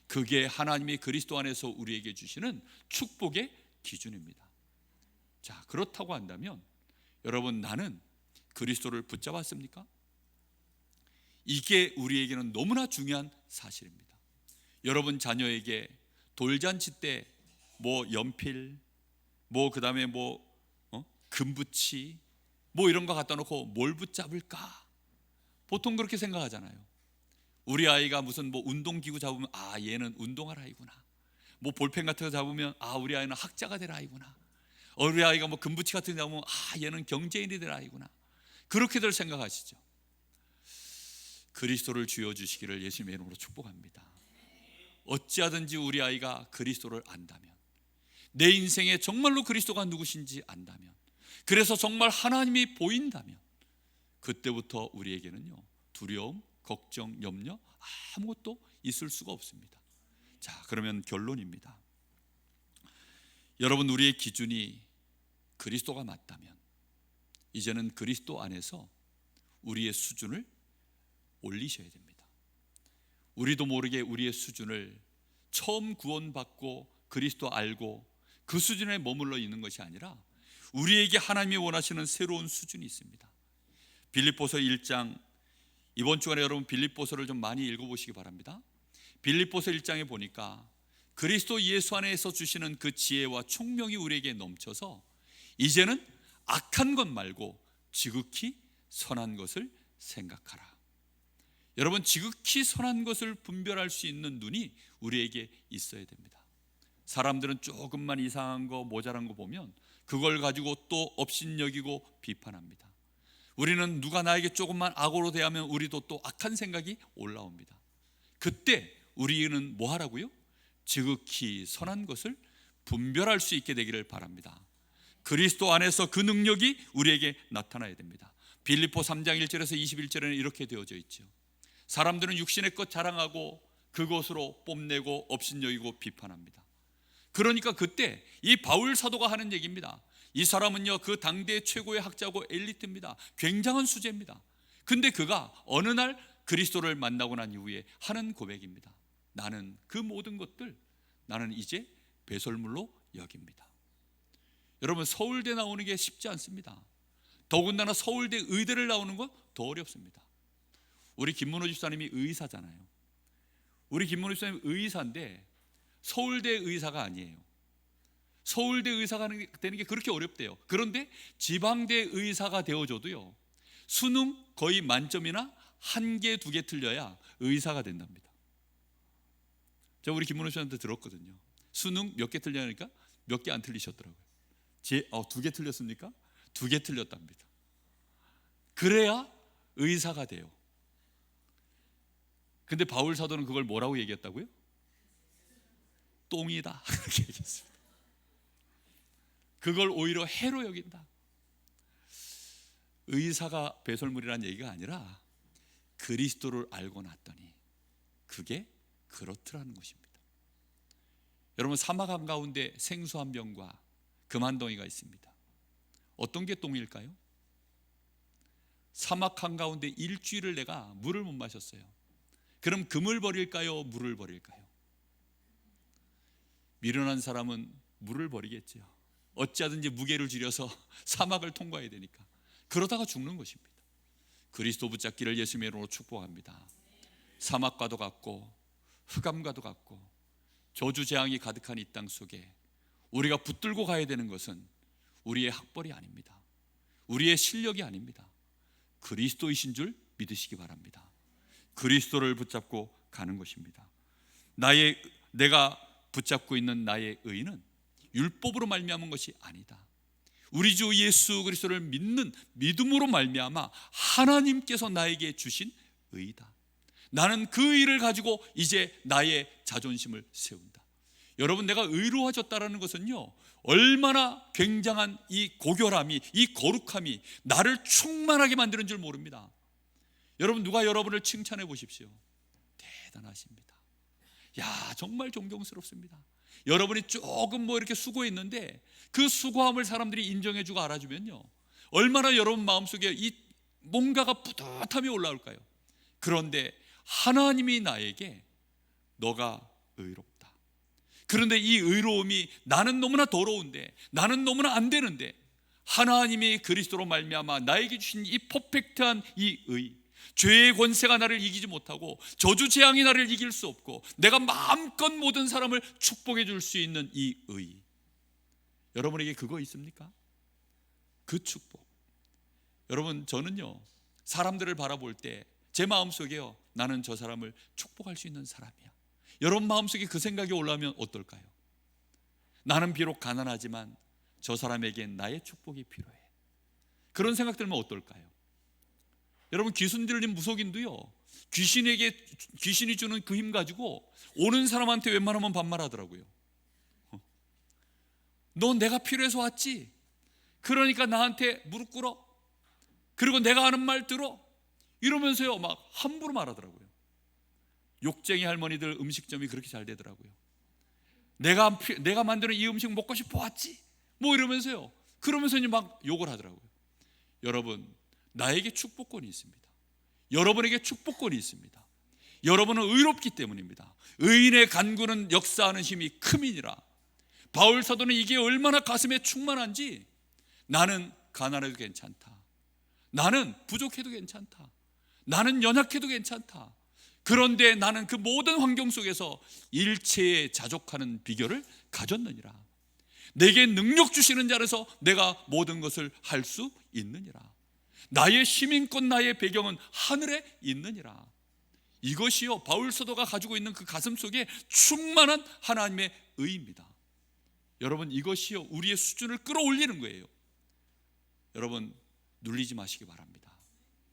그게 하나님이 그리스도 안에서 우리에게 주시는 축복의 기준입니다. 자, 그렇다고 한다면 여러분, 나는 그리스도를 붙잡았습니까? 이게 우리에게는 너무나 중요한 사실입니다. 여러분 자녀에게 돌잔치 때 뭐 연필, 뭐 그 다음에 금붙이 뭐 이런 거 갖다 놓고 뭘 붙잡을까? 보통 그렇게 생각하잖아요. 우리 아이가 무슨 뭐 운동기구 잡으면 얘는 운동할 아이구나. 뭐 볼펜 같은 거 잡으면 우리 아이는 학자가 될 아이구나. 우리 아이가 뭐 금붙이 같은 거 잡으면 얘는 경제인이 될 아이구나. 그렇게들 생각하시죠. 그리스도를 주여 주시기를 예수님의 이름으로 축복합니다. 어찌하든지 우리 아이가 그리스도를 안다면, 내 인생에 정말로 그리스도가 누구신지 안다면, 그래서 정말 하나님이 보인다면, 그때부터 우리에게는요 두려움, 걱정, 염려 아무것도 있을 수가 없습니다. 자, 그러면 결론입니다. 여러분, 우리의 기준이 그리스도가 맞다면 이제는 그리스도 안에서 우리의 수준을 올리셔야 됩니다. 우리도 모르게 우리의 수준을 처음 구원받고 그리스도 알고 그 수준에 머물러 있는 것이 아니라 우리에게 하나님이 원하시는 새로운 수준이 있습니다. 빌립보서 1장, 이번 주간에 여러분 빌립보서를 좀 많이 읽어보시기 바랍니다. 빌립보서 1장에 보니까 그리스도 예수 안에서 주시는 그 지혜와 총명이 우리에게 넘쳐서 이제는 악한 것 말고 지극히 선한 것을 생각하라. 여러분, 지극히 선한 것을 분별할 수 있는 눈이 우리에게 있어야 됩니다. 사람들은 조금만 이상한 거, 모자란 거 보면 그걸 가지고 또 업신여기고 비판합니다. 우리는 누가 나에게 조금만 악으로 대하면 우리도 또 악한 생각이 올라옵니다. 그때 우리는 뭐 하라고요? 지극히 선한 것을 분별할 수 있게 되기를 바랍니다. 그리스도 안에서 그 능력이 우리에게 나타나야 됩니다. 빌립보 3장 1절에서 21절에는 이렇게 되어져 있죠. 사람들은 육신의 것 자랑하고 그것으로 뽐내고 업신여기고 비판합니다. 그러니까 그때 이 바울 사도가 하는 얘기입니다. 이 사람은요, 그 당대 최고의 학자고 엘리트입니다. 굉장한 수재입니다. 근데 그가 어느 날 그리스도를 만나고 난 이후에 하는 고백입니다. 나는 그 모든 것들, 나는 이제 배설물로 여깁니다. 여러분, 서울대 나오는 게 쉽지 않습니다. 더군다나 서울대 의대를 나오는 건 더 어렵습니다. 우리 김문호 집사님이 의사잖아요. 우리 김문호 집사님 의사인데 서울대 의사가 아니에요. 서울대 의사가 되는 게 그렇게 어렵대요. 그런데 지방대 의사가 되어줘도요, 수능 거의 만점이나 1개, 2개 틀려야 의사가 된답니다. 제가 우리 김문호 씨한테 들었거든요. 수능 몇 개 틀려니까 몇 개 안 틀리셨더라고요. 2개 틀렸습니까? 2개 틀렸답니다. 그래야 의사가 돼요. 근데 바울 사도는 그걸 뭐라고 얘기했다고요? 똥이다 그렇게 얘기했습니다. 그걸 오히려 해로 여긴다. 의사가 배설물이라는 얘기가 아니라 그리스도를 알고 났더니 그게 그렇더라는 것입니다. 여러분, 사막 한가운데 생수 한 병과 금 한 덩이가 있습니다. 어떤 게 똥일까요? 사막 한가운데 일주일을 내가 물을 못 마셨어요. 그럼 금을 버릴까요? 물을 버릴까요? 미련한 사람은 물을 버리겠죠. 어찌하든지 무게를 줄여서 사막을 통과해야 되니까. 그러다가 죽는 것입니다. 그리스도 붙잡기를 예수님의 이름으로 축복합니다. 사막과도 같고 흑암과도 같고 저주재앙이 가득한 이 땅 속에 우리가 붙들고 가야 되는 것은 우리의 학벌이 아닙니다. 우리의 실력이 아닙니다. 그리스도이신 줄 믿으시기 바랍니다. 그리스도를 붙잡고 가는 것입니다. 내가 붙잡고 있는 나의 의는 율법으로 말미암은 것이 아니다. 우리 주 예수 그리스도를 믿는 믿음으로 말미암아 하나님께서 나에게 주신 의다. 나는 그 의를 가지고 이제 나의 자존심을 세운다. 여러분, 내가 의로워졌다는 것은요, 얼마나 굉장한 이 고결함이, 이 거룩함이 나를 충만하게 만드는 줄 모릅니다. 여러분, 누가 여러분을 칭찬해 보십시오. 대단하십니다. 야, 정말 존경스럽습니다. 여러분이 조금 이렇게 수고했는데 그 수고함을 사람들이 인정해주고 알아주면요, 얼마나 여러분 마음속에 이 뭔가가 뿌듯함이 올라올까요? 그런데 하나님이 나에게 너가 의롭다. 그런데 이 의로움이 나는 너무나 더러운데, 나는 너무나 안 되는데 하나님이 그리스도로 말미암아 나에게 주신 이 퍼펙트한 이 의, 죄의 권세가 나를 이기지 못하고 저주 재앙이 나를 이길 수 없고 내가 마음껏 모든 사람을 축복해 줄 수 있는 이 의, 여러분에게 그거 있습니까? 그 축복. 여러분, 저는요, 사람들을 바라볼 때 제 마음속에요, 나는 저 사람을 축복할 수 있는 사람이야. 여러분 마음속에 그 생각이 올라오면 어떨까요? 나는 비록 가난하지만 저 사람에겐 나의 축복이 필요해. 그런 생각 들면 어떨까요? 여러분, 귀신 들린 무속인도요, 귀신이 주는 그 힘 가지고 오는 사람한테 웬만하면 반말하더라고요. 너 내가 필요해서 왔지? 그러니까 나한테 무릎 꿇어? 그리고 내가 하는 말 들어? 이러면서요, 막 함부로 말하더라고요. 욕쟁이 할머니들 음식점이 그렇게 잘 되더라고요. 내가 만드는 이 음식 먹고 싶어 왔지? 이러면서요. 그러면서 막 욕을 하더라고요. 여러분, 나에게 축복권이 있습니다. 여러분에게 축복권이 있습니다. 여러분은 의롭기 때문입니다. 의인의 간구는 역사하는 힘이 큼이니라. 바울 사도는 이게 얼마나 가슴에 충만한지, 나는 가난해도 괜찮다. 나는 부족해도 괜찮다. 나는 연약해도 괜찮다. 그런데 나는 그 모든 환경 속에서 일체에 자족하는 비결을 가졌느니라. 내게 능력 주시는 자라서 내가 모든 것을 할 수 있느니라. 나의 시민권, 나의 배경은 하늘에 있느니라. 이것이요, 바울 사도가 가지고 있는 그 가슴 속에 충만한 하나님의 의입니다. 여러분, 이것이요, 우리의 수준을 끌어올리는 거예요. 여러분, 눌리지 마시기 바랍니다.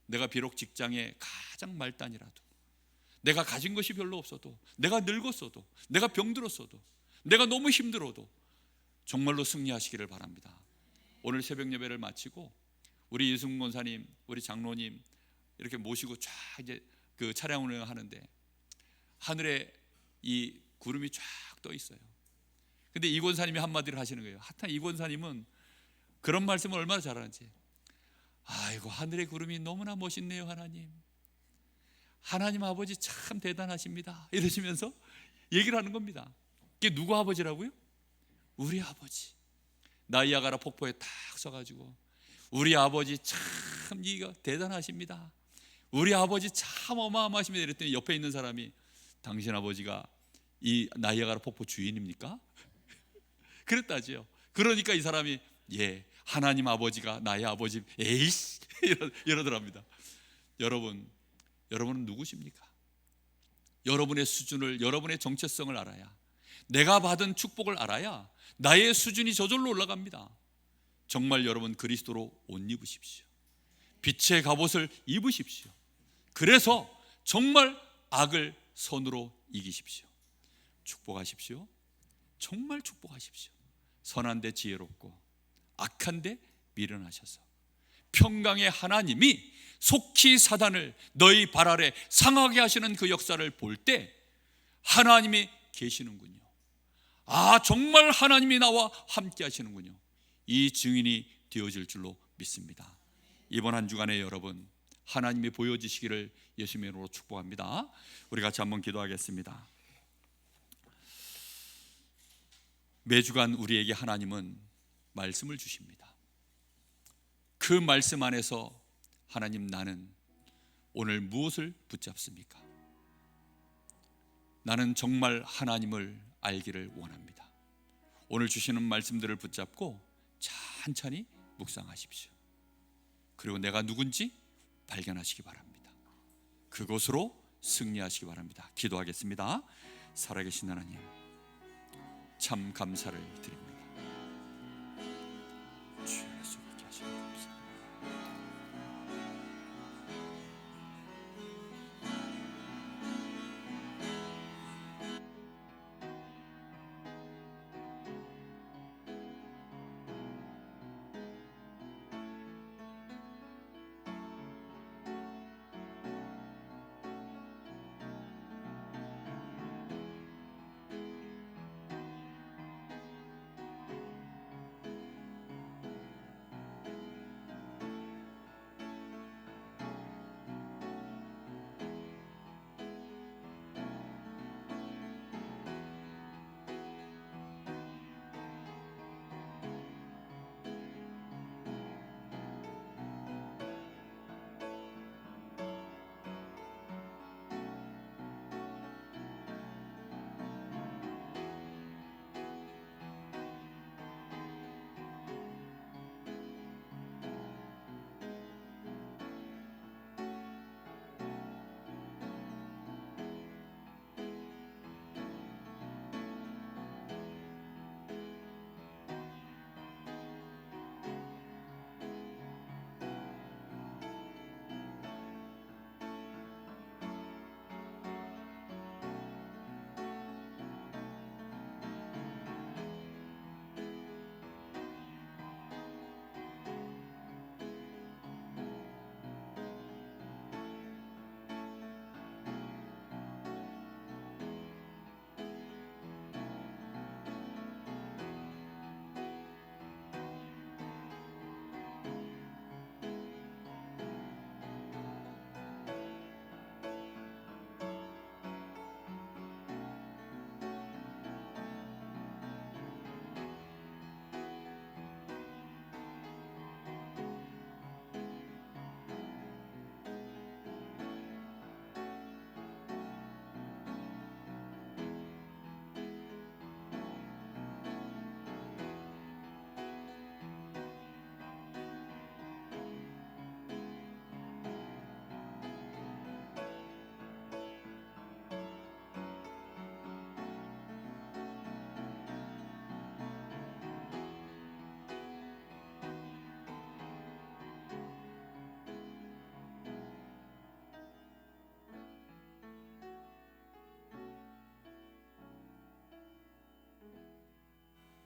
내가 비록 직장의 가장 말단이라도, 내가 가진 것이 별로 없어도, 내가 늙었어도, 내가 병들었어도, 내가 너무 힘들어도 정말로 승리하시기를 바랍니다. 오늘 새벽 예배를 마치고 우리 이승훈 권사님, 우리 장로님 이렇게 모시고 쫙 이제 그 차량 운행하는데 하늘에 이 구름이 쫙 떠 있어요. 근데 이 권사님이 한마디를 하시는 거예요. 하여튼 이 권사님은 그런 말씀을 얼마나 잘하는지, 아이고 하늘의 구름이 너무나 멋있네요. 하나님 아버지 참 대단하십니다, 이러시면서 얘기를 하는 겁니다. 이게 누구 아버지라고요? 우리 아버지. 나이아가라 폭포에 딱 서가지고 우리 아버지 참 이거 대단하십니다, 우리 아버지 참 어마어마하십니다 이랬더니 옆에 있는 사람이, 당신 아버지가 이 나이아가라 폭포 주인입니까? 그랬다지요. 그러니까 이 사람이, 예, 하나님 아버지가 나의 아버지, 에이씨 이러더랍니다. 여러분은 누구십니까? 여러분의 수준을, 여러분의 정체성을 알아야, 내가 받은 축복을 알아야 나의 수준이 저절로 올라갑니다. 정말 여러분 그리스도로 옷 입으십시오. 빛의 갑옷을 입으십시오. 그래서 정말 악을 선으로 이기십시오. 축복하십시오. 정말 축복하십시오. 선한데 지혜롭고 악한데 미련하셔서 평강의 하나님이 속히 사단을 너희 발 아래 상하게 하시는 그 역사를 볼 때 하나님이 계시는군요. 아, 정말 하나님이 나와 함께 하시는군요. 이 증인이 되어질 줄로 믿습니다. 이번 한 주간에 여러분 하나님이 보여주시기를 예수님의 이름으로 축복합니다. 우리 같이 한번 기도하겠습니다. 매주간 우리에게 하나님은 말씀을 주십니다. 그 말씀 안에서 하나님, 나는 오늘 무엇을 붙잡습니까? 나는 정말 하나님을 알기를 원합니다. 오늘 주시는 말씀들을 붙잡고 천천히 묵상하십시오. 그리고 내가 누군지 발견하시기 바랍니다. 그것으로 승리하시기 바랍니다. 기도하겠습니다. 살아계신 하나님, 참 감사를 드립니다. 주 예수 있게 하시는 감사합니다.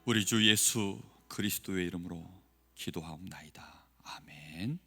우리 주 예수 그리스도의 이름으로 기도하옵나이다. 아멘.